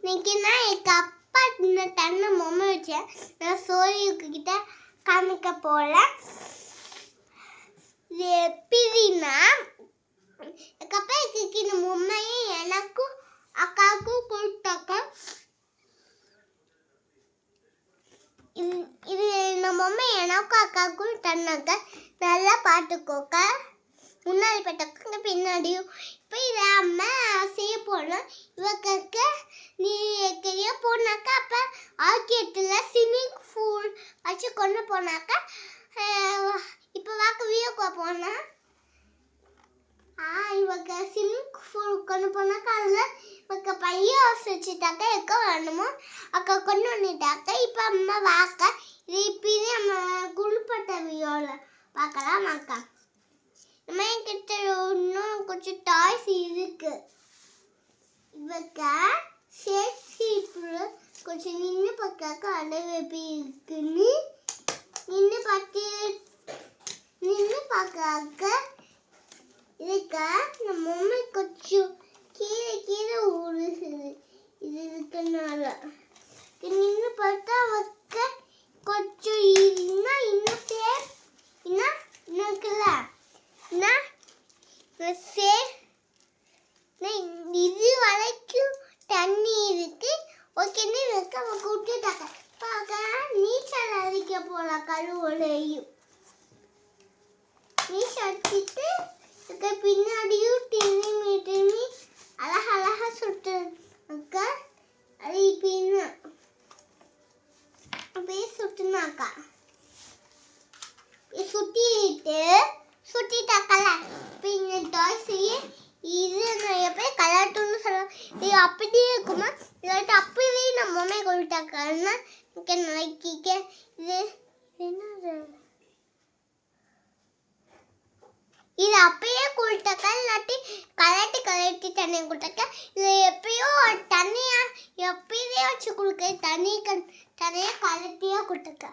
இன்னைக்கு நான் எங்கள் அப்பா இந்த தன்னை பொம்மை வச்சேன். நான் சோழிக்கிட்ட காமிக்க போல. இது எப்படின்னா எங்கள் அப்பா இந்த பொம்மையை எனக்கும் அக்காவுக்கும் கொடுத்தாக்க. இது இந்த பொம்மை எனக்கும் அக்காவுக்கும் தன்னாக்க. நல்லா பார்த்துக்கோக்க. முன்னாடி பட்டக்க பின்னாடியும். இப்போ இதை அம்மா செய்ய போனோம். இவக்க நீ எங்கேயோ போனாக்கா அப்போ ஆக்கியத்தில் ஸ்விம்மிங் பூல் வச்சு கொண்டு போனாக்கா. இப்போ வாக்க வியோக்கா போனால் இவங்க ஸ்விம்மிங் பூல் கொண்டு போனாக்கா அதில் இவங்க பையன் வச்சுட்டாக்கா எக்க வேணுமோ அக்கா கொண்டு வந்துட்டாக்கா. இப்போ அம்மா வாக்க இது இப்போ நம்ம குளிப்பட்ட வியோல பார்க்கலாம் அக்கா. நம்ம என்கிட்ட இன்னும் கொஞ்சம் டாய்ஸ் இருக்கு. இவக்க கொஞ்சம் நின்று பார்க்க அழகு எப்படி இருக்குன்னு நின்று பார்க்க இருக்க. நம்ம பொம்மை கொஞ்சம் கீழே உருகுது. இது இருக்கனால நின்று பார்த்தா அவக்க கொஞ்சம் இன்னும் இருக்குல்ல. இது வரைக்கும் தண்ணி இருக்கு. ஓகேன்னு இருக்கு. அவன் கூப்பிட்டுட்டாக்க பார்க்க நீச்சல் அடிக்க போலாம். கழுவுலையும் நீச்சல் அடிச்சுட்டு பின்னாடியும் திரும்பி அழகா சுட்டுனாக்கா. அது பின்ன அப்படியே சுட்டுனாக்கா சுட்டிட்டாக்கல. பின்ன டாய்ஸ் இது நான் எப்படி கலட்டுன்னு சொல்லுவேன். இது அப்படியே இருக்குமா இல்லாட்டி அப்படியே நம்ம பொம்மை கொடுத்தாக்கன்னா நினைக்க. இது என்னது இது அப்படியே கொடுத்தாக்கா இல்லாட்டி கலட்டி தண்ணியை கொடுத்தாக்கா. இது எப்பயோ தண்ணியா எப்பயே வச்சு கொடுக்க தண்ணியை கலட்டியா கொடுத்தாக்கா.